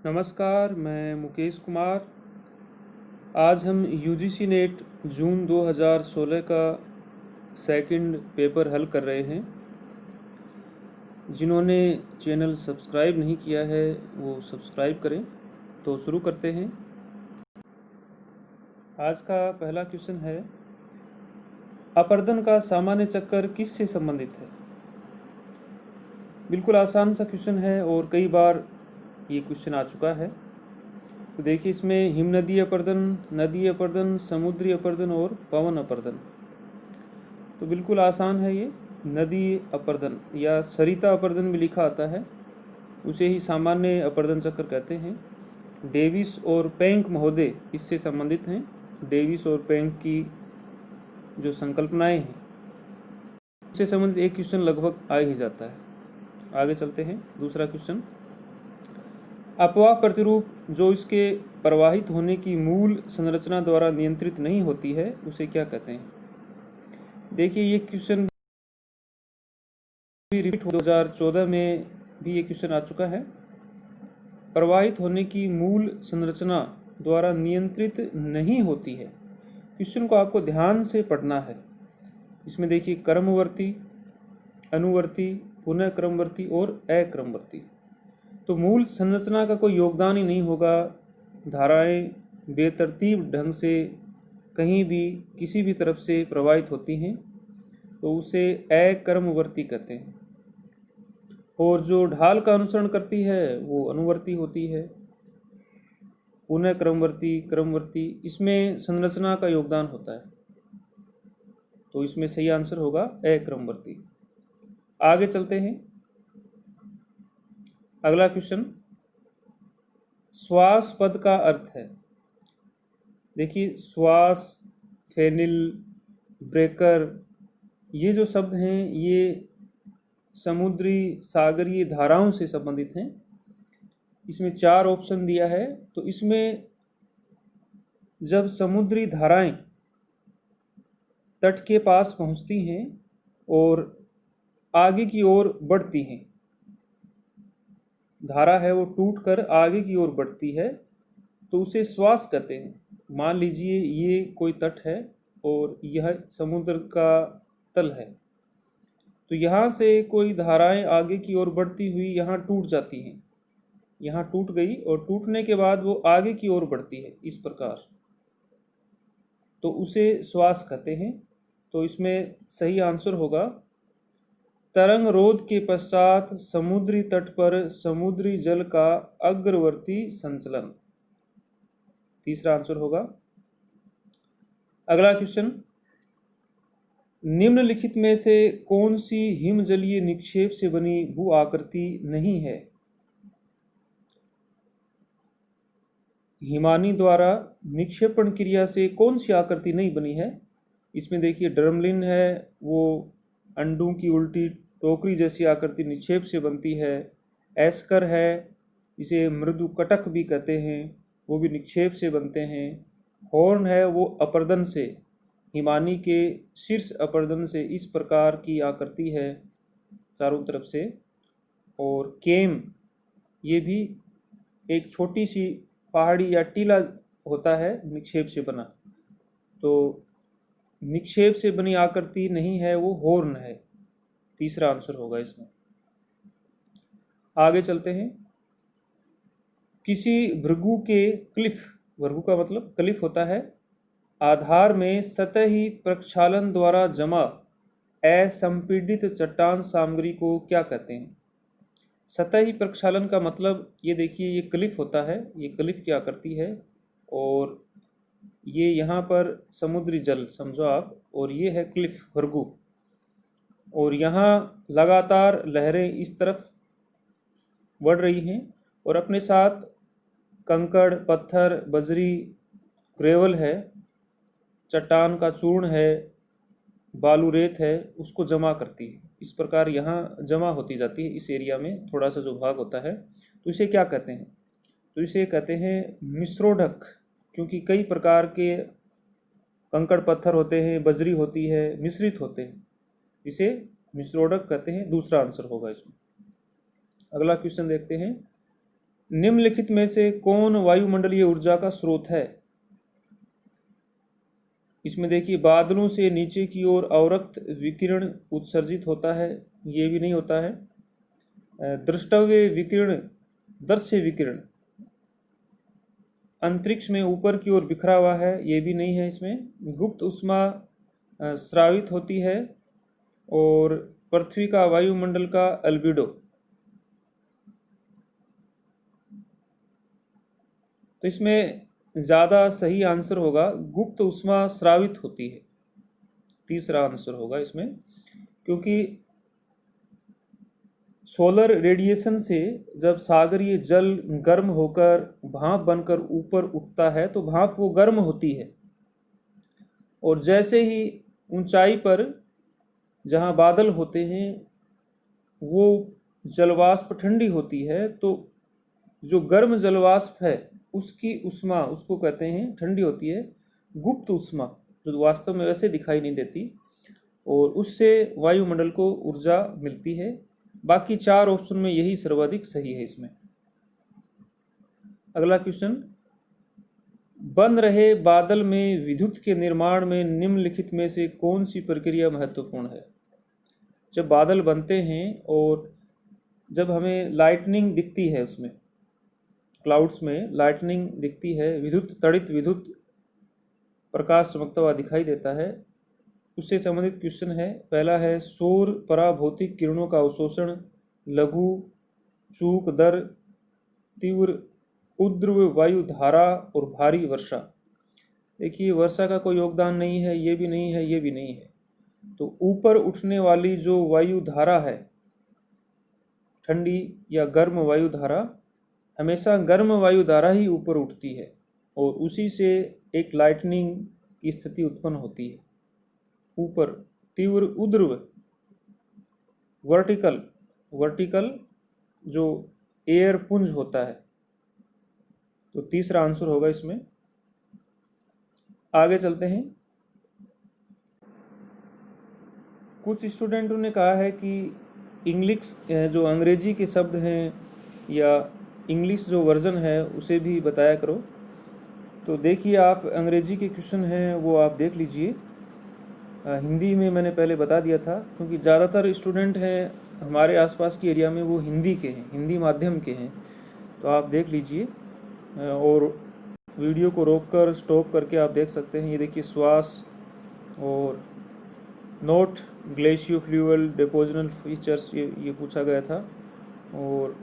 नमस्कार, मैं मुकेश कुमार। आज हम यूजीसी नेट जून 2016 का सेकंड पेपर हल कर रहे हैं। जिन्होंने चैनल सब्सक्राइब नहीं किया है वो सब्सक्राइब करें। तो शुरू करते हैं। आज का पहला क्वेश्चन है, अपर्दन का सामान्य चक्कर किससे संबंधित है? बिल्कुल आसान सा क्वेश्चन है और कई बार ये क्वेश्चन आ चुका है। तो देखिए, इसमें हिमनदीय अपर्दन, नदी अपर्दन, समुद्री अपर्दन और पवन अपर्दन। तो बिल्कुल आसान है ये। नदी अपर्दन या सरिता अपर्दन भी लिखा आता है, उसे ही सामान्य अपर्दन चक्र कहते हैं। डेविस और पेंक महोदय इससे संबंधित हैं। डेविस और पेंक की जो संकल्पनाएं हैं उससे संबंधित एक क्वेश्चन लगभग आ ही जाता है। आगे चलते हैं। दूसरा क्वेश्चन, अपवाह प्रतिरूप जो इसके प्रवाहित होने की मूल संरचना द्वारा नियंत्रित नहीं होती है उसे क्या कहते हैं? देखिए, ये क्वेश्चन भी रिपीट 2014 में भी ये क्वेश्चन आ चुका है। प्रवाहित होने की मूल संरचना द्वारा नियंत्रित नहीं होती है। क्वेश्चन को आपको ध्यान से पढ़ना है। इसमें देखिए, क्रमवर्ती, अनुवर्ती, पुनः क्रमवर्ती और अक्रमवर्ती। तो मूल संरचना का कोई योगदान ही नहीं होगा। धाराएं बेतरतीब ढंग से कहीं भी किसी भी तरफ से प्रवाहित होती हैं तो उसे अक्रमवर्ती कहते हैं। और जो ढाल का अनुसरण करती है वो अनुवर्ती होती है। पुनः क्रमवर्ती, क्रमवर्ती, इसमें संरचना का योगदान होता है। तो इसमें सही आंसर होगा अक्रमवर्ती। आगे चलते हैं। अगला क्वेश्चन, श्वास पद का अर्थ है। देखिए, श्वास, फेनिल, ब्रेकर, ये जो शब्द हैं ये समुद्री सागरीय धाराओं से संबंधित हैं। इसमें 4 ऑप्शन दिया है। तो इसमें जब समुद्री धाराएं तट के पास पहुंचती हैं और आगे की ओर बढ़ती हैं, धारा है वो टूटकर आगे की ओर बढ़ती है, तो उसे श्वास कहते हैं। मान लीजिए ये कोई तट है और यह समुद्र का तल है। तो यहाँ से कोई धाराएं आगे की ओर बढ़ती हुई यहाँ टूट जाती हैं। यहाँ टूट गई और टूटने के बाद वो आगे की ओर बढ़ती है इस प्रकार, तो उसे श्वास कहते हैं। तो इसमें सही आंसर होगा, तरंग रोध के पश्चात समुद्री तट पर समुद्री जल का अग्रवर्ती संचलन। तीसरा आंसर होगा। अगला क्वेश्चन, निम्नलिखित में से कौन सी हिमजलीय निक्षेप से बनी भू आकृति नहीं है? हिमानी द्वारा निक्षेपण क्रिया से कौन सी आकृति नहीं बनी है? इसमें देखिए, ड्रमलिन है वो अंडों की उल्टी टोकरी जैसी आकृति निक्षेप से बनती है। एस्कर है, इसे मृदु कटक भी कहते हैं, वो भी निक्षेप से बनते हैं। हॉर्न है वो अपर्दन से, हिमानी के शीर्ष अपर्दन से इस प्रकार की आकृति है चारों तरफ से। और केम, ये भी एक छोटी सी पहाड़ी या टीला होता है निक्षेप से बना। तो निक्षेप से बनी आकृति नहीं है, वो हॉर्न है। तीसरा आंसर होगा इसमें। आगे चलते हैं। किसी भृगु के क्लिफ, भृगु का मतलब क्लिफ होता है, आधार में सतही प्रक्षालन द्वारा जमा असंपीड़ित चट्टान सामग्री को क्या कहते हैं? सतही प्रक्षालन का मतलब, ये देखिए, ये क्लिफ होता है, ये क्लिफ की आकृति है और ये यहाँ पर समुद्री जल समझो आप, और ये है क्लिफ भृगु। और यहाँ लगातार लहरें इस तरफ बढ़ रही हैं और अपने साथ कंकड़, पत्थर, बजरी, ग्रेवल है, चट्टान का चूर्ण है, बालू रेत है, उसको जमा करती है। इस प्रकार यहाँ जमा होती जाती है। इस एरिया में थोड़ा सा जो भाग होता है, तो इसे क्या कहते हैं? तो इसे कहते हैं मिश्रोढक, क्योंकि कई प्रकार के कंकड़ पत्थर होते हैं, बजरी होती है, मिश्रित होते हैं, इसे मिश्रोढक कहते हैं। दूसरा आंसर होगा इसमें। अगला क्वेश्चन देखते हैं। निम्नलिखित में से कौन वायुमंडलीय ऊर्जा का स्रोत है? इसमें देखिए, बादलों से नीचे की ओर अवरक्त विकिरण उत्सर्जित होता है, ये भी नहीं होता है। दृष्टव्य विकिरण, दृश्य विकिरण अंतरिक्ष में ऊपर की ओर बिखरा हुआ है, ये भी नहीं है इसमें। गुप्त ऊष्मा स्रावित होती है, और पृथ्वी का वायुमंडल का अल्बिडो। तो इसमें ज़्यादा सही आंसर होगा गुप्त ऊष्मा स्रावित होती है, तीसरा आंसर होगा इसमें। क्योंकि सोलर रेडिएशन से जब सागरीय जल गर्म होकर भाप बनकर ऊपर उठता है तो भाप वो गर्म होती है, और जैसे ही ऊंचाई पर जहाँ बादल होते हैं वो जलवाष्प ठंडी होती है, तो जो गर्म जलवाष्प है उसकी ऊष्मा, उसको कहते हैं ठंडी होती है, गुप्त ऊष्मा, जो वास्तव में वैसे दिखाई नहीं देती, और उससे वायुमंडल को ऊर्जा मिलती है। बाकी चार ऑप्शन में यही सर्वाधिक सही है इसमें। अगला क्वेश्चन, बन रहे बादल में विद्युत के निर्माण में निम्नलिखित में से कौन सी प्रक्रिया महत्वपूर्ण है? जब बादल बनते हैं और जब हमें लाइटनिंग दिखती है, उसमें क्लाउड्स में लाइटनिंग दिखती है, विद्युत तड़ित विद्युत प्रकाश चमकता हुआ दिखाई देता है, उससे संबंधित क्वेश्चन है। पहला है, सौर पराभौतिक किरणों का अवशोषण, लघु चूक दर, तीव्र उद्र वायु धारा और भारी वर्षा। देखिए, वर्षा का कोई योगदान नहीं है, ये भी नहीं है, ये भी नहीं है। तो ऊपर उठने वाली जो वायु धारा है, ठंडी या गर्म वायु धारा, हमेशा गर्म वायु धारा ही ऊपर उठती है, और उसी से एक लाइटनिंग की स्थिति उत्पन्न होती है। ऊपर तीव्र उद्र, वर्टिकल जो एयर पुंज होता है। तो तीसरा आंसर होगा इसमें। आगे चलते हैं। कुछ स्टूडेंटों ने कहा है कि इंग्लिश जो अंग्रेजी के शब्द हैं या इंग्लिश जो वर्जन है उसे भी बताया करो। तो देखिए, आप अंग्रेजी के क्वेश्चन हैं वो आप देख लीजिए। हिंदी में मैंने पहले बता दिया था, क्योंकि ज़्यादातर स्टूडेंट हैं हमारे आसपास की एरिया में वो हिंदी के हैं, हिंदी माध्यम के हैं। तो आप देख लीजिए, और वीडियो को रोककर स्टॉप करके आप देख सकते हैं। ये देखिए, श्वास और नोट ग्लेशियो फ्लूअल डिपोजिशनल फीचर्स, ये पूछा गया था, और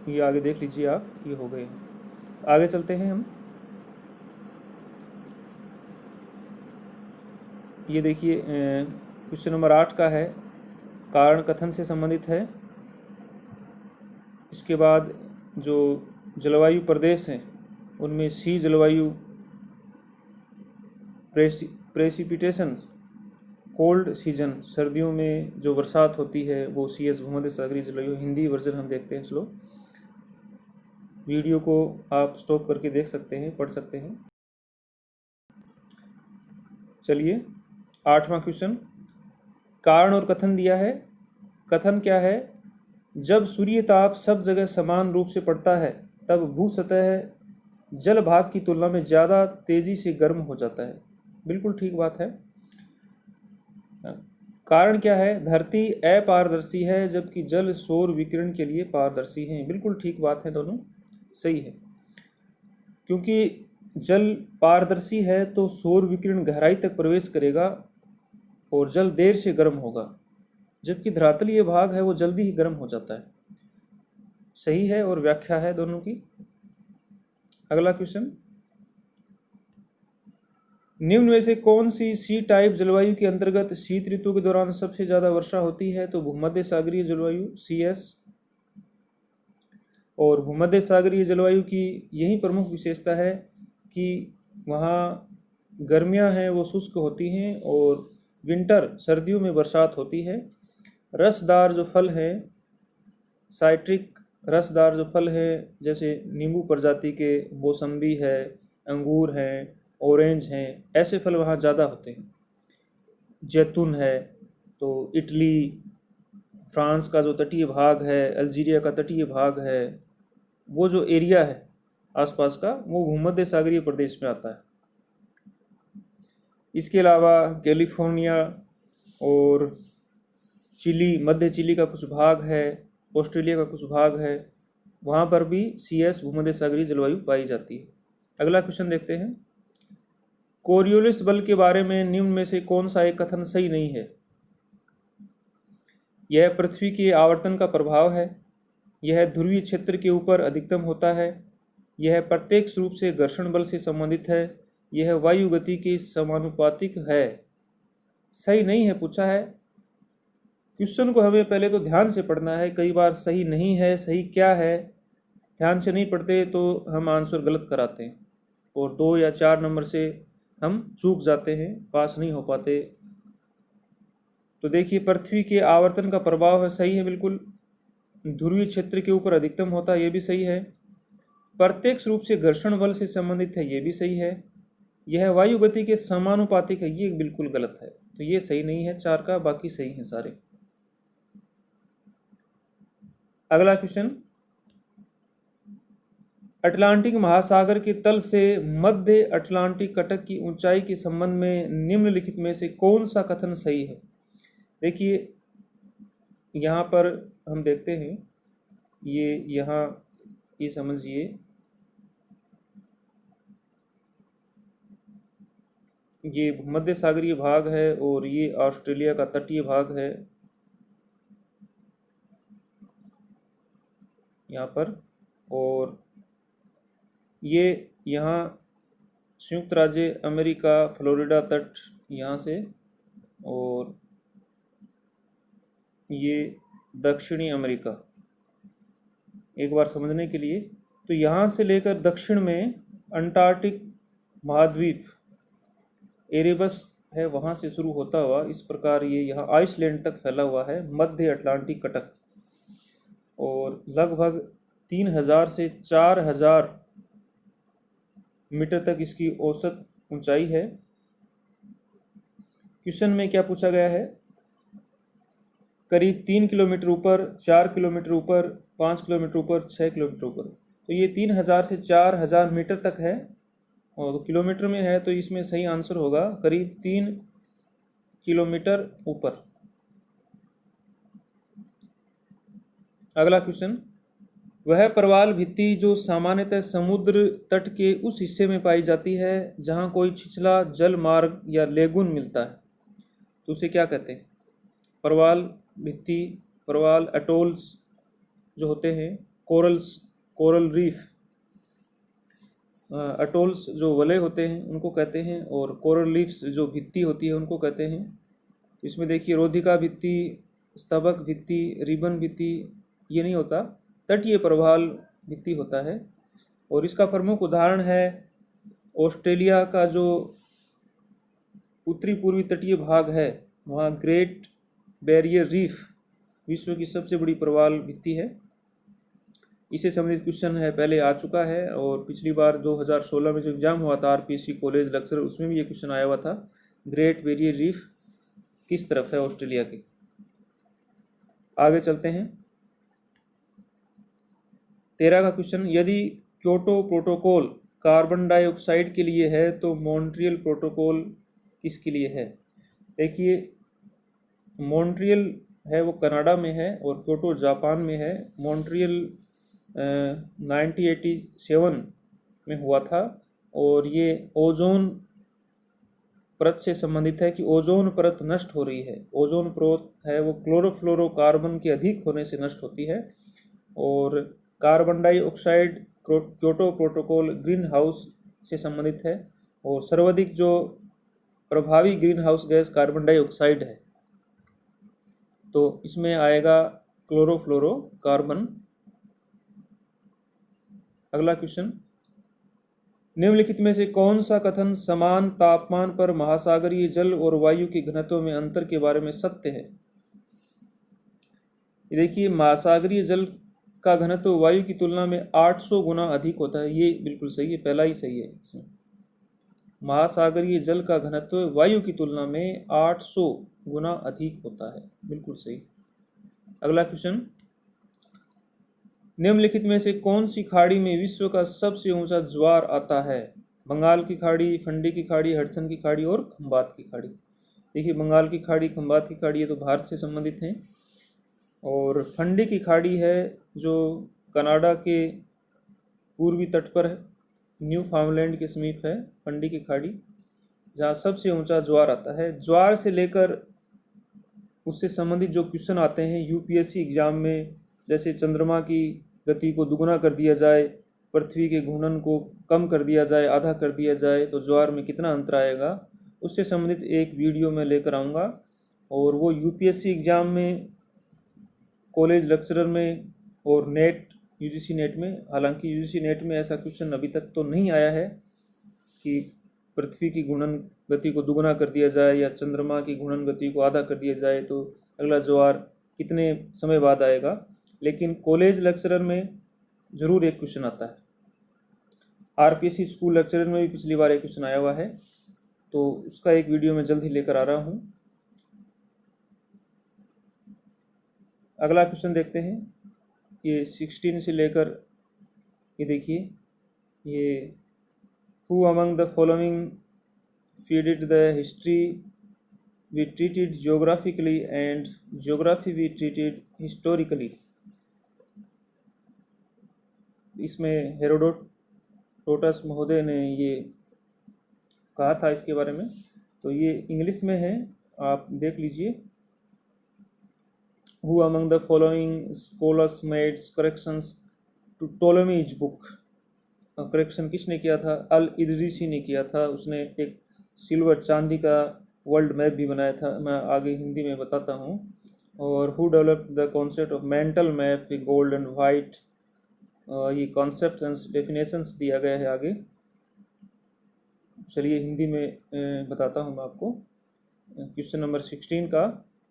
ये आगे देख लीजिए आप, ये हो गए। आगे चलते हैं हम। ये देखिए, क्वेश्चन नंबर 8 का है, कारण कथन से संबंधित है। इसके बाद जो जलवायु प्रदेश हैं उनमें सी जलवायु, प्रेसिपिटेशन, कोल्ड सीजन, सर्दियों में जो बरसात होती है वो सी एस भूमध्य सागरीय जलवायु। हिंदी वर्जन हम देखते हैं स्लो। वीडियो को आप स्टॉप करके देख सकते हैं, पढ़ सकते हैं। चलिए, 8वां क्वेश्चन, कारण और कथन दिया है। कथन क्या है? जब सूर्य ताप सब जगह समान रूप से पड़ता है तब भू सतह जल भाग की तुलना में ज़्यादा तेजी से गर्म हो जाता है। बिल्कुल ठीक बात है। कारण क्या है? धरती अपारदर्शी है जबकि जल सौर विकिरण के लिए पारदर्शी है। बिल्कुल ठीक बात है, दोनों सही है। क्योंकि जल पारदर्शी है तो सौर विकिरण गहराई तक प्रवेश करेगा और जल देर से गर्म होगा, जबकि धरातलीय भाग है वो जल्दी ही गर्म हो जाता है। सही है, और व्याख्या है दोनों की। अगला क्वेश्चन, निम्न में से कौन सी सी टाइप जलवायु के अंतर्गत शीत ऋतु के दौरान सबसे ज्यादा वर्षा होती है? तो भूमध्य सागरीय जलवायु, CS। और भूमध्य सागरीय जलवायु की यही प्रमुख विशेषता है कि वहाँ गर्मियाँ हैं वो शुष्क होती हैं और विंटर, सर्दियों में बरसात होती है। रसदार जो फल हैं, साइट्रिक रसदार जो फल हैं, जैसे नींबू प्रजाति के, मौसम्बी है, अंगूर हैं, ऑरेंज हैं, ऐसे फल वहाँ ज़्यादा होते हैं। जैतून है। तो इटली, फ्रांस का जो तटीय भाग है, अल्जीरिया का तटीय भाग है, वो जो एरिया है आसपास का वो भूमध्य सागरीय प्रदेश में आता है। इसके अलावा कैलिफोर्निया और चिली, मध्य चिली का कुछ भाग है, ऑस्ट्रेलिया का कुछ भाग है, वहाँ पर भी CS भूमध्य सागरीय जलवायु पाई जाती है। अगला क्वेश्चन देखते हैं। कोरियोलिस बल के बारे में निम्न में से कौन सा एक कथन सही नहीं है? यह पृथ्वी के आवर्तन का प्रभाव है, यह ध्रुवीय क्षेत्र के ऊपर अधिकतम होता है, यह प्रत्यक्ष रूप से घर्षण बल से संबंधित है, यह वायु गति के समानुपातिक है। सही नहीं है पूछा है। क्वेश्चन को हमें पहले तो ध्यान से पढ़ना है, कई बार सही नहीं है, सही क्या है ध्यान से नहीं पढ़ते तो हम आंसर गलत कराते हैं और 2 या 4 नंबर से हम चूक जाते हैं, पास नहीं हो पाते। तो देखिए, पृथ्वी के आवर्तन का प्रभाव है, सही है बिल्कुल। ध्रुवीय क्षेत्र के ऊपर अधिकतम होता है, ये भी सही है। प्रत्यक्ष रूप से घर्षण बल से संबंधित है, ये भी सही है। यह वायु गति के समानुपातिक है, ये बिल्कुल गलत है, तो ये सही नहीं है 4 का, बाकी सही है सारे। अगला क्वेश्चन, अटलांटिक महासागर के तल से मध्य अटलांटिक कटक की ऊंचाई के संबंध में निम्नलिखित में से कौन सा कथन सही है? देखिए, यहाँ पर हम देखते हैं, ये समझिए, ये भूमध्य सागरीय भाग है और ये ऑस्ट्रेलिया का तटीय भाग है यहाँ पर, और ये यहाँ संयुक्त राज्य अमेरिका, फ्लोरिडा तट यहाँ से, और ये दक्षिणी अमेरिका। एक बार समझने के लिए, तो यहाँ से लेकर दक्षिण में अंटार्कटिक महाद्वीप एरेबस है, वहाँ से शुरू होता हुआ इस प्रकार ये यहाँ आइसलैंड तक फैला हुआ है मध्य अटलांटिक कटक, और लगभग 3000 से 4000 मीटर तक इसकी औसत ऊंचाई है। क्वेश्चन में क्या पूछा गया है? करीब 3 किलोमीटर ऊपर, 4 किलोमीटर ऊपर, 5 किलोमीटर ऊपर, 6 किलोमीटर ऊपर, तो ये 3000 से 4000 मीटर तक है, और किलोमीटर में है तो इसमें सही आंसर होगा करीब 3 किलोमीटर ऊपर। अगला क्वेश्चन, वह प्रवाल भित्ति जो सामान्यतः समुद्र तट के उस हिस्से में पाई जाती है जहां कोई छिछला जल मार्ग या लेगुन मिलता है, तो उसे क्या कहते हैं? प्रवाल भित्ति, प्रवाल अटोल्स जो होते हैं, कोरल्स, कोरल रीफ, अटोल्स जो वलय होते हैं उनको कहते हैं, और कोरल रीफ्स जो भित्ति होती है उनको कहते हैं। इसमें देखिए, रोधिका भित्ति, स्तबक भित्ति, रिबन भित्ति ये नहीं होता, तटीय प्रवाल भित्ति होता है। और इसका प्रमुख उदाहरण है ऑस्ट्रेलिया का जो उत्तरी पूर्वी तटीय भाग है, वहाँ ग्रेट बैरियर रीफ विश्व की सबसे बड़ी प्रवाल भित्ति है। इसे संबंधित क्वेश्चन है, पहले आ चुका है, और पिछली बार 2016 में जो एग्जाम हुआ था RPSC कॉलेज लक्सर, उसमें भी ये क्वेश्चन आया हुआ था, ग्रेट बैरियर रीफ किस तरफ है ऑस्ट्रेलिया के। आगे चलते हैं। 13 का क्वेश्चन, यदि क्योटो प्रोटोकॉल कार्बन डाइऑक्साइड के लिए है तो मॉन्ट्रियल प्रोटोकॉल किसके लिए है? देखिए, मॉन्ट्रियल है वो कनाडा में है और क्योटो जापान में है। मॉन्ट्रियल 1987 में हुआ था, और ये ओजोन परत से संबंधित है कि ओजोन परत नष्ट हो रही है। ओजोन परत है वो क्लोरोफ्लोरोकार्बन के अधिक होने से नष्ट होती है, और carbon dioxide Kyoto protocol green house से संबंधित है, और सर्वाधिक जो प्रभावी green house gas carbon dioxide है, तो इसमें आएगा क्लोरोफ्लोरोकार्बन। अगला क्वेश्चन, निम्नलिखित में से कौन सा कथन समान तापमान पर महासागरीय जल और वायु के घनत्व में अंतर के बारे में सत्य है? देखिए, महासागरीय जल का घनत्व वायु की तुलना में 800 गुना अधिक होता है, ये बिल्कुल सही है, पहला ही सही है इसमें। महासागरीय जल का घनत्व वायु की तुलना में 800 गुना अधिक होता है, बिल्कुल सही। अगला क्वेश्चन, निम्नलिखित में से कौन सी खाड़ी में विश्व का सबसे ऊंचा ज्वार आता है? बंगाल की खाड़ी, फंडी की खाड़ी, हडसन की खाड़ी और खंबात की खाड़ी। देखिए, बंगाल की खाड़ी, खंबात की खाड़ी ये तो भारत से संबंधित हैं, और फंडी की खाड़ी है जो कनाडा के पूर्वी तट पर है, न्यू फाउंडलैंड के समीप है फंडी की खाड़ी, जहाँ सबसे ऊंचा ज्वार आता है। ज्वार से लेकर उससे संबंधित जो क्वेश्चन आते हैं यूपीएससी एग्जाम में, जैसे चंद्रमा की गति को दुगुना कर दिया जाए, पृथ्वी के घूर्णन को कम कर दिया जाए, आधा कर दिया जाए, तो ज्वार में कितना अंतर आएगा, उससे संबंधित एक वीडियो मैं लेकर आऊँगा। और वो यूपीएससी एग्ज़ाम में, कॉलेज लेक्चरर में और नेट, यूजीसी नेट में, हालांकि यूजीसी नेट में ऐसा क्वेश्चन अभी तक तो नहीं आया है कि पृथ्वी की घूर्णन गति को दुगुना कर दिया जाए या चंद्रमा की घूर्णन गति को आधा कर दिया जाए तो अगला ज्वार कितने समय बाद आएगा, लेकिन कॉलेज लेक्चरर में ज़रूर एक क्वेश्चन आता है। आरपीएससी स्कूल लेक्चरर में भी पिछली बार एक क्वेश्चन आया हुआ है, तो उसका एक वीडियो मैं जल्द ही लेकर आ रहा हूँ। अगला क्वेश्चन देखते हैं, ये 16 से लेकर, ये देखिए, ये Who among the following feeded the history we treated geographically and geography we treated historically? इसमें हेरोडोटस महोदय ने ये कहा था इसके बारे में, तो ये इंग्लिश में है, आप देख लीजिए। Who among the following scholars made corrections to Ptolemy's book? Correction किसने किया था? अल इदरीसी ने किया था। उसने एक सिल्वर, चांदी का वर्ल्ड मैप भी बनाया था, मैं आगे हिंदी में बताता हूँ। और who developed the concept of mental map, gold and white, ये कॉन्सेप्ट एंड डेफिनेशंस दिया गया है आगे। चलिए हिंदी में बताता हूँ मैं आपको। क्वेश्चन नंबर 16 का,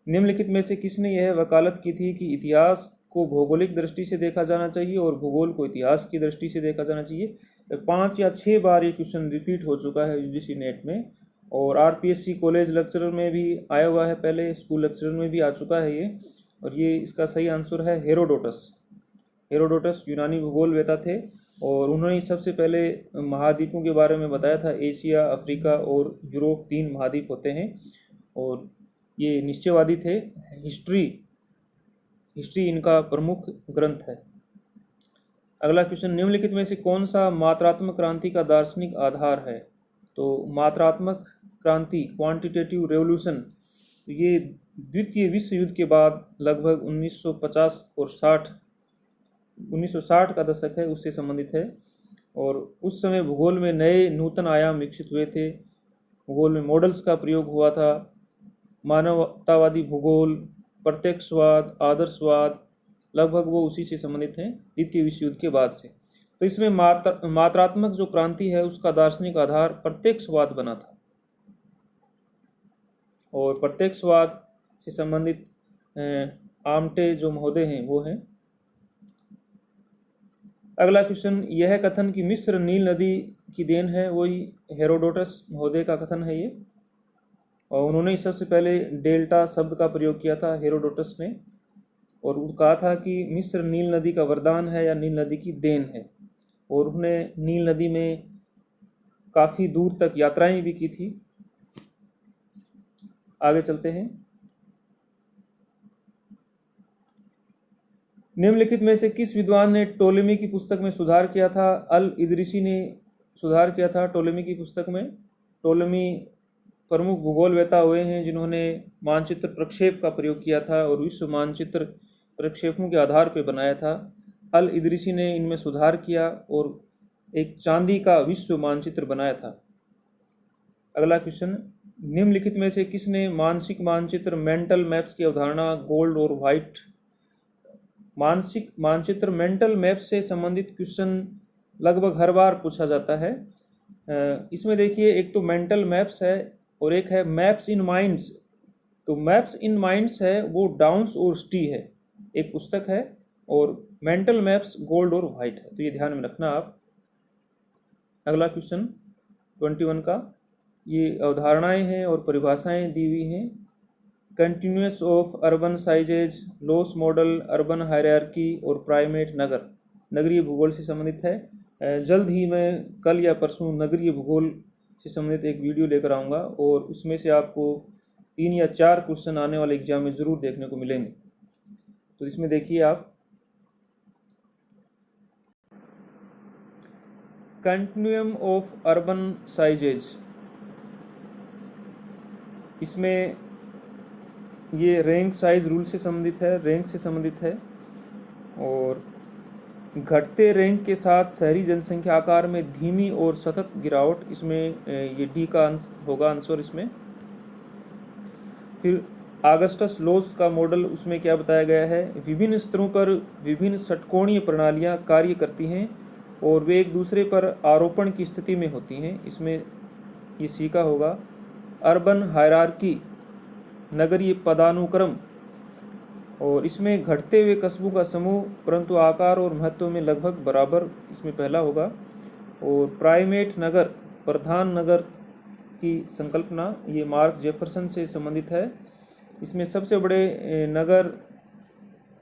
निम्नलिखित में से किसने यह वकालत की थी कि इतिहास को भौगोलिक दृष्टि से देखा जाना चाहिए और भूगोल को इतिहास की दृष्टि से देखा जाना चाहिए? 5 या 6 बार ये क्वेश्चन रिपीट हो चुका है यूजीसी नेट में, और आरपीएससी कॉलेज लेक्चरर में भी आया हुआ है, पहले स्कूल लेक्चरर में भी आ चुका है ये। और ये इसका सही आंसर है हेरोडोटस। हेरोडोटस यूनानी भूगोलवेता थे, और उन्होंने सबसे पहले महाद्वीपों के बारे में बताया था। एशिया, अफ्रीका और यूरोप 3 महाद्वीप होते हैं, और ये निश्चयवादी थे। हिस्ट्री इनका प्रमुख ग्रंथ है। अगला क्वेश्चन, निम्नलिखित में से कौन सा मात्रात्मक क्रांति का दार्शनिक आधार है? तो मात्रात्मक क्रांति, क्वांटिटेटिव रेवोल्यूशन, ये द्वितीय विश्व युद्ध के बाद लगभग 1950 और 1960 का दशक है, उससे संबंधित है। और उस समय भूगोल में नए नूतन आयाम विकसित हुए थे। भूगोल में मॉडल्स का प्रयोग हुआ था, मानवतावादी भूगोल, प्रत्यक्षवाद, आदर्शवाद, लगभग वो उसी से संबंधित हैं द्वितीय विश्व युद्ध के बाद से। तो इसमें मात्रात्मक जो क्रांति है उसका दार्शनिक आधार प्रत्यक्षवाद बना था, और प्रत्यक्षवाद से संबंधित आमटे जो महोदय हैं वो हैं। अगला क्वेश्चन, यह कथन कि मिस्र नील नदी की देन है, वही हेरोडोटस महोदय का कथन है ये, और उन्होंने सबसे पहले डेल्टा शब्द का प्रयोग किया था हेरोडोटस ने, और कहा था कि मिस्र नील नदी का वरदान है या नील नदी की देन है। और उन्होंने नील नदी में काफ़ी दूर तक यात्राएं भी की थी। आगे चलते हैं। निम्नलिखित में से किस विद्वान ने टोलेमी की पुस्तक में सुधार किया था? अल इदरीसी ने सुधार किया था टोलेमी की पुस्तक में। टोलेमी प्रमुख भूगोलवेता हुए हैं जिन्होंने मानचित्र प्रक्षेप का प्रयोग किया था और विश्व मानचित्र प्रक्षेपों के आधार पर बनाया था। अल इदरीसी ने इनमें सुधार किया और एक चांदी का विश्व मानचित्र बनाया था। अगला क्वेश्चन, निम्नलिखित में से किसने मानसिक मानचित्र, मेंटल मैप्स की अवधारणा, गोल्ड और वाइट? मानसिक मानचित्र, मेंटल मैप्स से संबंधित क्वेश्चन लगभग हर बार पूछा जाता है। इसमें देखिए, एक तो मेंटल मैप्स है और एक है मैप्स इन माइंड्स। तो मैप्स इन माइंड्स है वो डाउन्स और स्टी है, एक पुस्तक है, और मेंटल मैप्स गोल्ड और वाइट है, तो ये ध्यान में रखना आप। अगला क्वेश्चन 21 का, ये अवधारणाएं हैं और परिभाषाएं दी हुई हैं। Continuous of urban sizes, loss model, urban hierarchy और प्राइमेट नगर। नगरीय भूगोल से संबंधित है। जल्द ही मैं कल या परसों नगरीय भूगोल से संबंधित एक वीडियो लेकर आऊँगा और उसमें से आपको 3 या 4 क्वेश्चन आने वाले एग्जाम में ज़रूर देखने को मिलेंगे। तो इसमें देखिए आप, कंटिन्यूम ऑफ अर्बन साइजेज, इसमें ये रैंक साइज रूल से संबंधित है, रैंक से संबंधित है। और घटते रैंक के साथ शहरी जनसंख्या आकार में धीमी और सतत गिरावट, इसमें ये डी का होगा आंसर इसमें। फिर ऑगस्टस लॉस का मॉडल, उसमें क्या बताया गया है, विभिन्न स्तरों पर विभिन्न षटकोणीय प्रणालियां कार्य करती हैं और वे एक दूसरे पर आरोपण की स्थिति में होती हैं, इसमें ये सी का होगा। अर्बन हायरार्की, नगरीय पदानुक्रम, और इसमें घटते हुए कस्बों का समूह परंतु आकार और महत्व में लगभग बराबर, इसमें पहला होगा। और प्राइमेट नगर, प्रधान नगर की संकल्पना, ये मार्क जेफरसन से संबंधित है। इसमें सबसे बड़े नगर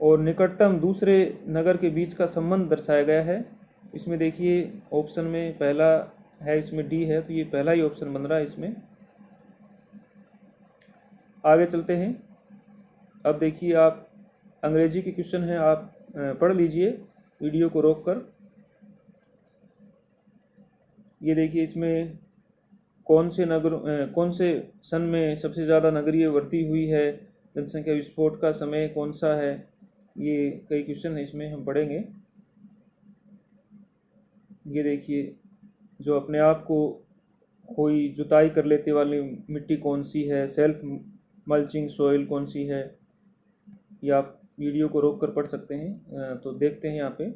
और निकटतम दूसरे नगर के बीच का संबंध दर्शाया गया है। इसमें देखिए ऑप्शन में पहला है, इसमें डी है, तो ये पहला ही ऑप्शन बन रहा है इसमें। आगे चलते हैं। अब देखिए आप, अंग्रेजी के क्वेश्चन हैं, आप पढ़ लीजिए वीडियो को रोककर। ये देखिए इसमें कौन से सन में सबसे ज़्यादा नगरीय वृद्धि हुई है, जनसंख्या विस्फोट का समय कौन सा है, ये कई क्वेश्चन है, इसमें हम पढ़ेंगे। ये देखिए, जो अपने आप को कोई जुताई कर लेते वाली मिट्टी कौन सी है, सेल्फ मल्चिंग सॉइल कौन सी है, ये आप वीडियो को रोक कर पढ़ सकते हैं। तो देखते हैं यहाँ पे,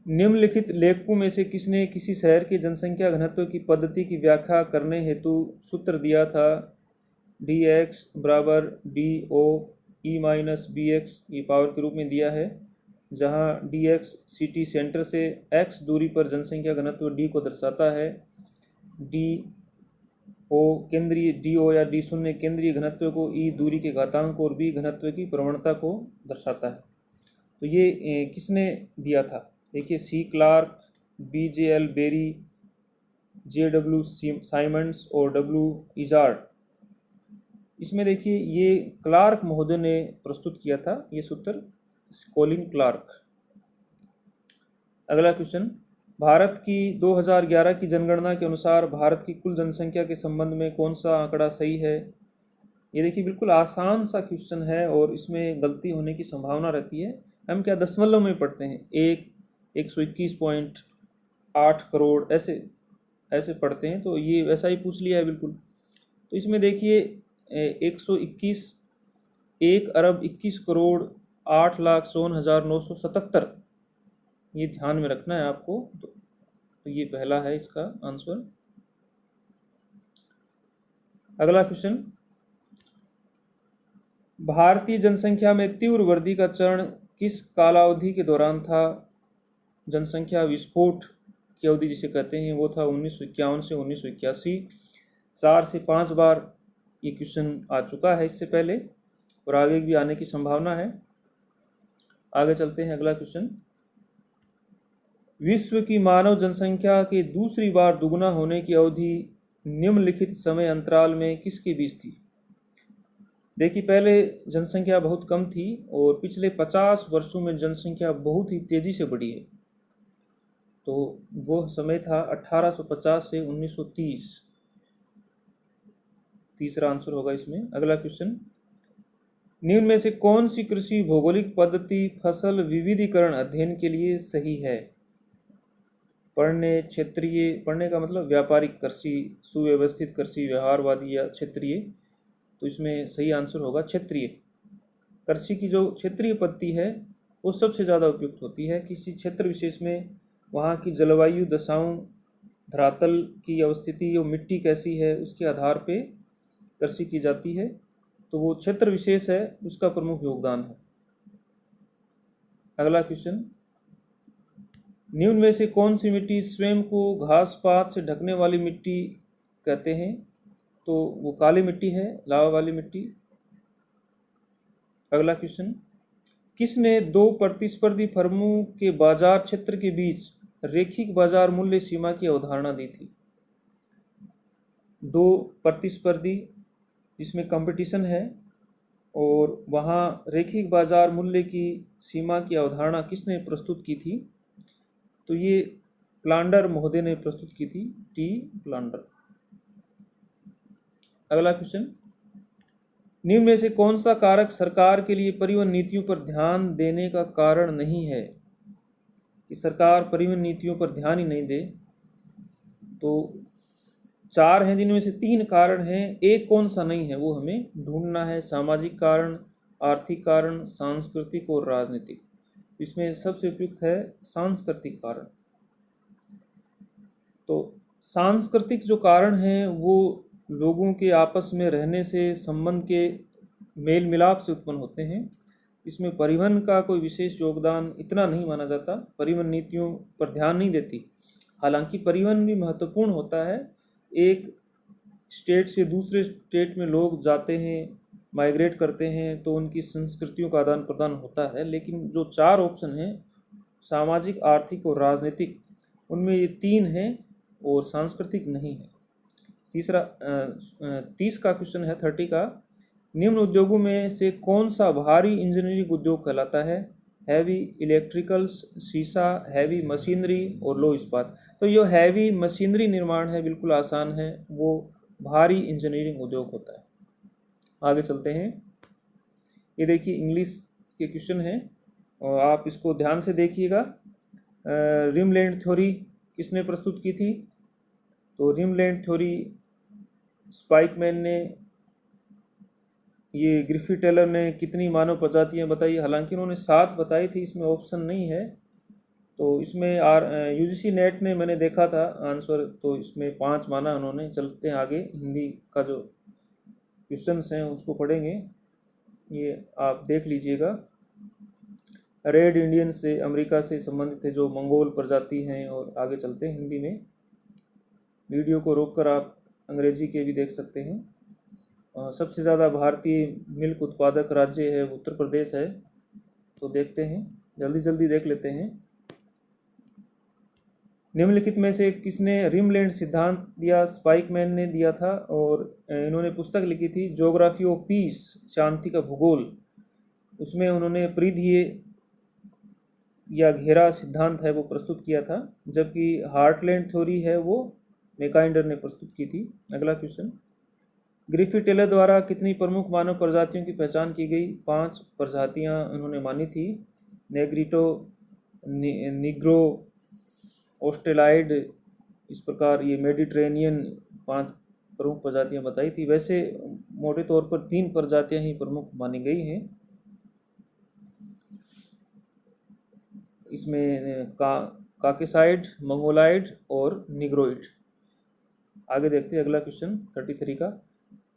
निम्नलिखित लेखकों में से किसने किसी शहर के जनसंख्या घनत्व की पद्धति की व्याख्या करने हेतु सूत्र दिया था, dx बराबर do e माइनस bx, ये पावर के रूप में दिया है, जहाँ dx सिटी सेंटर से x दूरी पर जनसंख्या घनत्व d को दर्शाता है, do केंद्रीय do या d शून्य केंद्रीय घनत्व को, e दूरी के घातांक और b घनत्व की प्रवणता को दर्शाता है। तो ये किसने दिया था, देखिए C Clarke, B J L Berry, J W Symonds और डब्ल्यू इजार्ड। इसमें देखिए ये क्लार्क महोदय ने प्रस्तुत किया था ये सूत्र, कॉलिन क्लार्क। अगला क्वेश्चन, भारत की 2011 की जनगणना के अनुसार भारत की कुल जनसंख्या के संबंध में कौन सा आंकड़ा सही है। ये देखिए बिल्कुल आसान सा क्वेश्चन है और इसमें गलती होने की संभावना रहती है। हम क्या दशमलव में पढ़ते हैं, 121.8 करोड़ ऐसे पढ़ते हैं, तो ये वैसा ही पूछ लिया है बिल्कुल। तो इसमें देखिए 1,21,8,21,58,977, ये ध्यान में रखना है आपको। तो ये पहला है इसका आंसर। अगला क्वेश्चन, भारतीय जनसंख्या में तीव्र वृद्धि का चरण किस कालावधि के दौरान था। जनसंख्या विस्फोट की अवधि जिसे कहते हैं वो था 1951 से 1981। 4 से 5 बार ये क्वेश्चन आ चुका है इससे पहले और आगे भी आने की संभावना है। आगे चलते हैं। अगला क्वेश्चन, विश्व की मानव जनसंख्या के दूसरी बार दुगुना होने की अवधि निम्नलिखित समय अंतराल में किसके बीच थी। देखिए पहले जनसंख्या बहुत कम थी और पिछले 50 वर्षों में जनसंख्या बहुत ही तेजी से बढ़ी है। तो वो समय था 1850 से 1930, तीसरा आंसर होगा इसमें। अगला क्वेश्चन, निम्न में से कौन सी कृषि भौगोलिक पद्धति फसल विविधीकरण अध्ययन के लिए सही है। पढ़ने का मतलब व्यापारिक कृषि, सुव्यवस्थित कृषि, व्यवहारवादी या क्षेत्रीय। तो इसमें सही आंसर होगा क्षेत्रीय। कृषि की जो क्षेत्रीय पद्धति है वो सबसे ज़्यादा उपयुक्त होती है। किसी क्षेत्र विशेष में वहाँ की जलवायु दशाओं, धरातल की अवस्थिति और मिट्टी कैसी है उसके आधार पे कृषि की जाती है, तो वो क्षेत्र विशेष है उसका प्रमुख योगदान है। अगला क्वेश्चन, निम्न में से कौन सी मिट्टी स्वयं को घास पात से ढकने वाली मिट्टी कहते हैं। तो वो काली मिट्टी है, लावा वाली मिट्टी। अगला क्वेश्चन, किसने दो प्रतिस्पर्धी फर्मों के बाजार क्षेत्र के बीच रैखिक बाजार मूल्य सीमा की अवधारणा दी थी? दो प्रतिस्पर्धी जिसमें कंपटीशन है और वहाँ रैखिक बाजार मूल्य की सीमा की अवधारणा किसने प्रस्तुत की थी? तो ये प्लांडर महोदय ने प्रस्तुत की थी, टी प्लांडर। अगला क्वेश्चन, निम्न में से कौन सा कारक सरकार के लिए परिवहन नीतियों पर ध्यान देने का कारण नहीं है? कि सरकार परिवहन नीतियों पर ध्यान ही नहीं दे। तो चार हैं जिनमें से तीन कारण हैं, एक कौन सा नहीं है वो हमें ढूंढना है। सामाजिक कारण, आर्थिक कारण, सांस्कृतिक और राजनीतिक। इसमें सबसे उपयुक्त है सांस्कृतिक कारण। तो सांस्कृतिक जो कारण हैं वो लोगों के आपस में रहने से, संबंध के मेल मिलाप से उत्पन्न होते हैं। इसमें परिवहन का कोई विशेष योगदान इतना नहीं माना जाता, परिवहन नीतियों पर ध्यान नहीं देती। हालांकि परिवहन भी महत्वपूर्ण होता है। एक स्टेट से दूसरे स्टेट में लोग जाते हैं, माइग्रेट करते हैं, तो उनकी संस्कृतियों का आदान प्रदान होता है। लेकिन जो चार ऑप्शन हैं, सामाजिक, आर्थिक और राजनीतिक, उनमें ये तीन हैं और सांस्कृतिक नहीं है। 30 का क्वेश्चन है, 30 का, निम्न उद्योगों में से कौन सा भारी इंजीनियरिंग उद्योग कहलाता है? हैवी इलेक्ट्रिकल्स, शीशा, हैवी मशीनरी और लो इस्पात। तो ये हैवी मशीनरी निर्माण है, बिल्कुल आसान है, वो भारी इंजीनियरिंग उद्योग होता है। आगे चलते हैं। ये देखिए इंग्लिश के क्वेश्चन हैं और आप इसको ध्यान से देखिएगा। रिमलैंड थ्योरी किसने प्रस्तुत की थी? तो रिमलैंड थ्योरी स्पाइकमैन ने, ये ग्रिफिथ टेलर ने कितनी मानव प्रजातियां बताई? हालांकि उन्होंने 7 बताई थी, इसमें ऑप्शन नहीं है। तो इसमें यूजीसी नेट ने मैंने देखा था आंसर, तो इसमें 5 माना उन्होंने। चलते हैं आगे, हिंदी का जो क्वेश्चंस हैं उसको पढ़ेंगे, ये आप देख लीजिएगा। रेड इंडियन से अमेरिका से संबंधित है, जो मंगोल प्रजाति हैं। और आगे चलते हैं हिंदी में। वीडियो को रोककर आप अंग्रेजी के भी देख सकते हैं। सबसे ज़्यादा भारतीय मिल्क उत्पादक राज्य है उत्तर प्रदेश है। तो देखते हैं, जल्दी जल्दी देख लेते हैं। निम्नलिखित में से किसने रिमलैंड सिद्धांत दिया? स्पाइकमैन ने दिया था। और इन्होंने पुस्तक लिखी थी ज्योग्राफी ऑफ पीस, शांति का भूगोल। उसमें उन्होंने परिधीय या घेरा सिद्धांत है वो प्रस्तुत किया था, जबकि हार्टलैंड थ्योरी है वो मैकाइंडर ने प्रस्तुत की थी। अगला क्वेश्चन, ग्रिफिथ टेलर द्वारा कितनी प्रमुख मानव प्रजातियों की पहचान की गई? 5 प्रजातियां उन्होंने मानी थी। नेग्रिटो, निग्रो, ऑस्ट्रेलाइड, इस प्रकार ये मेडिटेरेनियन 5 प्रमुख प्रजातियां बताई थी। वैसे मोटे तौर पर 3 प्रजातियां ही प्रमुख मानी गई हैं। इसमें काकेसाइड, मंगोलाइड और निग्रोइड। आगे देखते हैं अगला क्वेश्चन 33 का,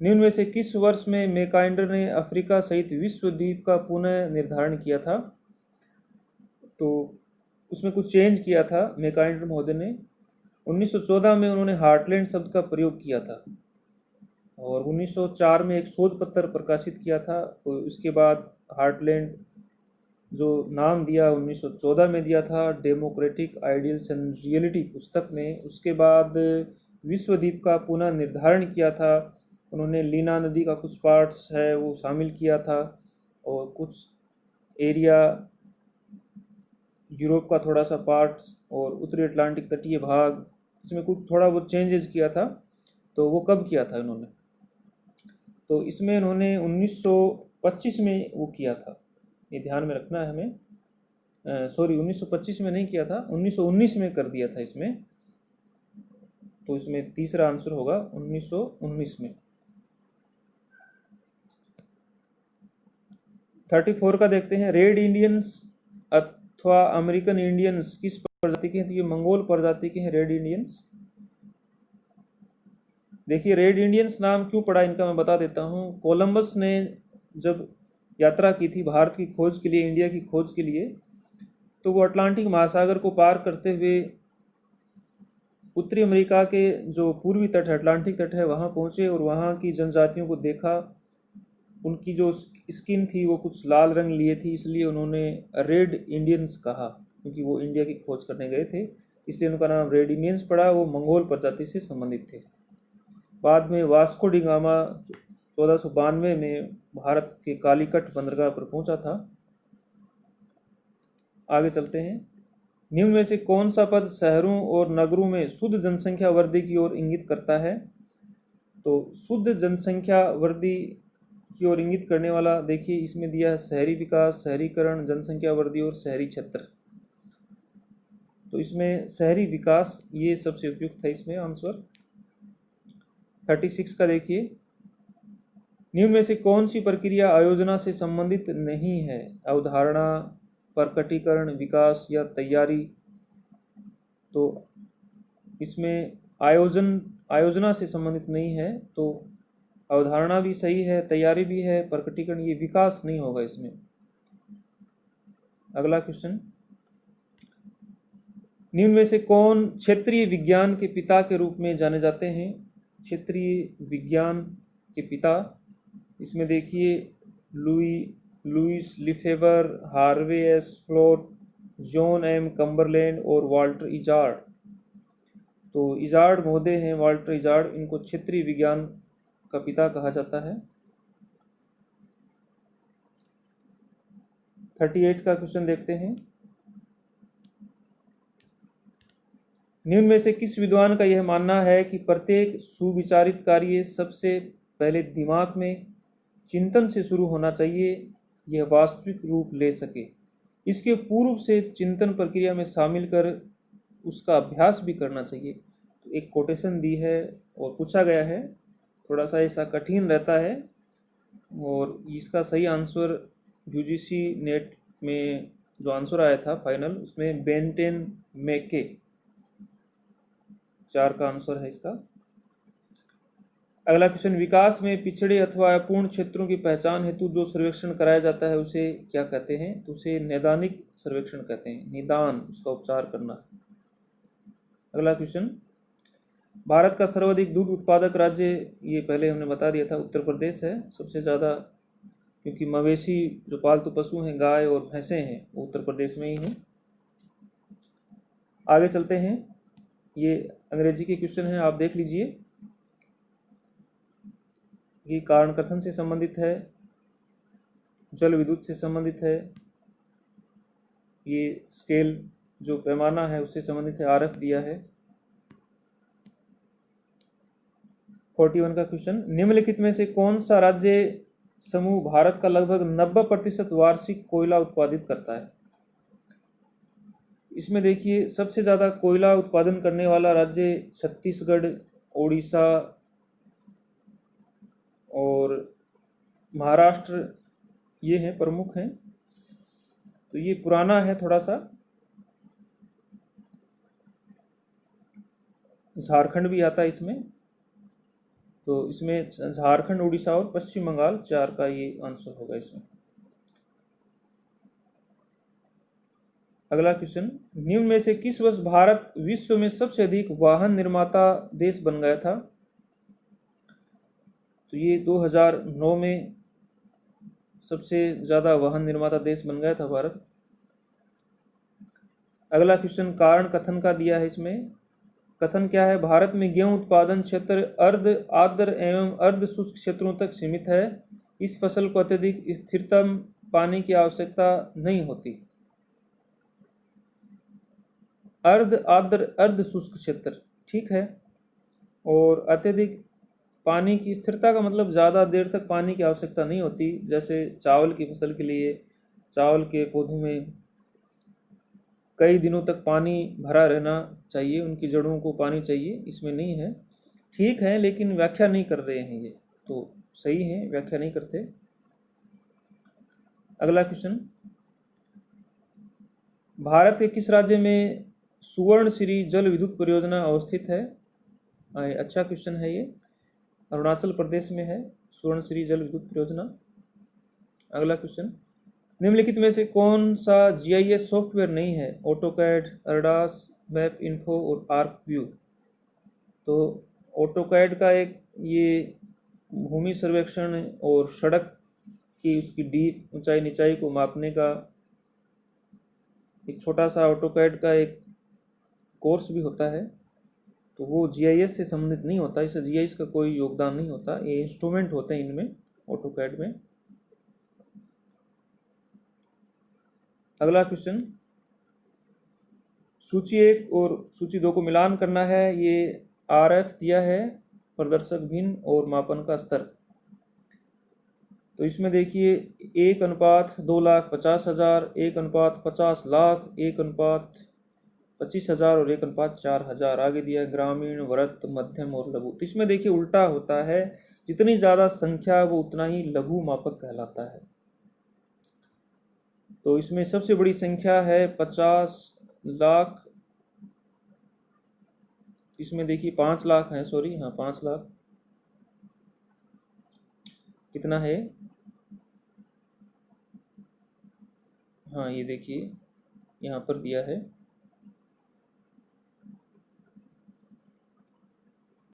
निम्न में से किस वर्ष में मैकाइंडर ने अफ्रीका सहित विश्व द्वीप का पुनः निर्धारण किया था? तो उसमें कुछ चेंज किया था मैकाइंडर महोदय ने। 1914 में उन्होंने हार्टलैंड शब्द का प्रयोग किया था और 1904 में एक शोध पत्र प्रकाशित किया था। तो उसके बाद हार्टलैंड जो नाम दिया 1914 में दिया था, डेमोक्रेटिक आइडियल्स एंड रियलिटी पुस्तक में। उसके बाद विश्व द्वीप का पुनः निर्धारण किया था उन्होंने। लीना नदी का कुछ पार्ट्स है वो शामिल किया था और कुछ एरिया यूरोप का थोड़ा सा पार्ट्स और उत्तरी अटलांटिक तटीय भाग, इसमें कुछ थोड़ा बहुत चेंजेस किया था। तो वो कब किया था इन्होंने? तो इसमें इन्होंने 1925 में वो किया था, ये ध्यान में रखना है हमें। सॉरी 1925 में नहीं किया था, 1919 में कर दिया था इसमें। तो इसमें तीसरा आंसर होगा 1919 में। 34 का देखते हैं, रेड इंडियंस अथवा अमेरिकन इंडियंस किस प्रजाति के हैं? तो ये मंगोल प्रजाति के हैं रेड इंडियंस। देखिए रेड इंडियंस नाम क्यों पड़ा इनका मैं बता देता हूँ। कोलंबस ने जब यात्रा की थी भारत की खोज के लिए, इंडिया की खोज के लिए, तो वो अटलांटिक महासागर को पार करते हुए उत्तरी अमेरिका के जो पूर्वी तट है, अटलांटिक तट है, वहाँ पहुँचे और वहाँ की जनजातियों को देखा उनकी जो स्किन थी वो कुछ लाल रंग लिए थी, इसलिए उन्होंने रेड इंडियंस कहा, क्योंकि वो इंडिया की खोज करने गए थे, इसलिए उनका नाम रेड इंडियंस पड़ा। वो मंगोल प्रजाति से संबंधित थे। बाद में वास्को डी गामा 1492 में भारत के कालीकट बंदरगाह पर पहुंचा था। आगे चलते हैं। निम्न में से कौन सा पद शहरों और नगरों में शुद्ध जनसंख्या वृद्धि की ओर इंगित करता है? तो शुद्ध जनसंख्या वृद्धि की ओर इंगित करने वाला देखिए इसमें दिया है शहरी विकास, शहरीकरण, जनसंख्या वृद्धि और शहरी क्षेत्र। तो इसमें शहरी विकास ये सबसे उपयुक्त है इसमें आंसर। 36 का देखिए, निम्न में से कौन सी प्रक्रिया आयोजना से संबंधित नहीं है? अवधारणा, प्रकटीकरण, विकास या तैयारी। तो इसमें आयोजना से संबंधित नहीं है, तो अवधारणा भी सही है, तैयारी भी है, प्रकटीकरण, ये विकास नहीं होगा इसमें। अगला क्वेश्चन, निम्न में से कौन क्षेत्रीय विज्ञान के पिता के रूप में जाने जाते हैं? क्षेत्रीय विज्ञान के पिता, इसमें देखिए Lewis Lefebvre, Harvey S Flower, John M Cumberland और वाल्टर इजार्ड। तो इजार्ड महोदय हैं, वाल्टर इजार्ड, इनको क्षेत्रीय विज्ञान का पिता कहा जाता है। 38 का क्वेश्चन देखते हैं। निम्न में से किस विद्वान का यह मानना है कि प्रत्येक सुविचारित कार्य सबसे पहले दिमाग में चिंतन से शुरू होना चाहिए, यह वास्तविक रूप ले सके, इसके पूर्व से चिंतन प्रक्रिया में शामिल कर उसका अभ्यास भी करना चाहिए। तो एक कोटेशन दी है और पूछा गया है, थोड़ा सा ऐसा कठिन रहता है, और इसका सही आंसर यूजीसी नेट में जो आंसर आया था फाइनल, उसमें बेंटेन मैके 4 का आंसर है इसका। अगला क्वेश्चन, विकास में पिछड़े अथवा अपूर्ण क्षेत्रों की पहचान हेतु जो सर्वेक्षण कराया जाता है उसे क्या कहते हैं? तो उसे नैदानिक सर्वेक्षण कहते हैं, निदान, उसका उपचार करना। अगला क्वेश्चन, भारत का सर्वाधिक दूध उत्पादक राज्य, ये पहले हमने बता दिया था, उत्तर प्रदेश है सबसे ज़्यादा, क्योंकि मवेशी जो पालतू पशु हैं, गाय और भैंसें हैं, वो उत्तर प्रदेश में ही हैं। आगे चलते हैं, ये अंग्रेजी के क्वेश्चन हैं, आप देख लीजिए। ये कारण कथन से संबंधित है, जल विद्युत से संबंधित है, ये स्केल जो पैमाना है उससे संबंधित है, आरएफ दिया है। 41 का क्वेश्चन, निम्नलिखित में से कौन सा राज्य समूह भारत का लगभग 90% वार्षिक कोयला उत्पादित करता है? इसमें देखिए सबसे ज़्यादा कोयला उत्पादन करने वाला राज्य छत्तीसगढ़, ओडिशा और महाराष्ट्र, ये हैं, प्रमुख हैं। तो ये पुराना है थोड़ा सा, झारखंड भी आता है इसमें, तो इसमें झारखंड, उड़ीसा और पश्चिम बंगाल 4 का ये आंसर होगा इसमें। अगला क्वेश्चन, निम्न में से किस वर्ष भारत विश्व में सबसे अधिक वाहन निर्माता देश बन गया था? तो ये 2009 में सबसे ज़्यादा वाहन निर्माता देश बन गया था भारत। अगला क्वेश्चन कारण कथन का दिया है इसमें। कथन क्या है? भारत में गेहूं उत्पादन क्षेत्र अर्ध आर्द्र एवं अर्ध शुष्क क्षेत्रों तक सीमित है। इस फसल को अत्यधिक स्थिरतम पानी की आवश्यकता नहीं होती। अर्ध आर्द्र अर्ध शुष्क क्षेत्र, ठीक है। और अत्यधिक पानी की स्थिरता का मतलब ज़्यादा देर तक पानी की आवश्यकता नहीं होती। जैसे चावल की फसल के लिए चावल के पौधों में कई दिनों तक पानी भरा रहना चाहिए, उनकी जड़ों को पानी चाहिए, इसमें नहीं है। ठीक है, लेकिन व्याख्या नहीं कर रहे हैं ये, तो सही है, व्याख्या नहीं करते। अगला क्वेश्चन, भारत के किस राज्य में सुवर्णश्री जल विद्युत परियोजना अवस्थित है? अच्छा क्वेश्चन है ये, अरुणाचल प्रदेश में है सुवर्णश्री जल विद्युत परियोजना। अगला क्वेश्चन, निम्नलिखित में से कौन सा जीआईएस सॉफ्टवेयर नहीं है? ऑटोकैड, अर्डास, मैप इन्फो और आर्क व्यू। तो ऑटोकैड का एक ये भूमि सर्वेक्षण और सड़क कि उसकी डीप ऊंचाई नीचाई को मापने का एक छोटा सा ऑटोकैड का एक कोर्स भी होता है, तो वो जीआईएस से संबंधित नहीं होता, इससे जीआईएस का कोई योगदान नहीं होता, ये इंस्ट्रूमेंट होते हैं इनमें, ऑटोकैड में। अगला क्वेश्चन, सूची 1 और सूची 2 को मिलान करना है। ये आरएफ दिया है, प्रदर्शक भिन्न और मापन का स्तर। तो इसमें देखिए 1:2,50,000, 1:50,00,000, 1:25,000 और 1:4,000 आगे दिया है ग्रामीण, वृत्त, मध्यम और लघु। तो इसमें देखिए उल्टा होता है, जितनी ज़्यादा संख्या वो उतना ही लघु मापक कहलाता है। तो इसमें सबसे बड़ी संख्या है 50 लाख, इसमें देखिए 5 लाख है, सॉरी, हाँ 5 लाख कितना है, हाँ ये देखिए यहाँ पर दिया है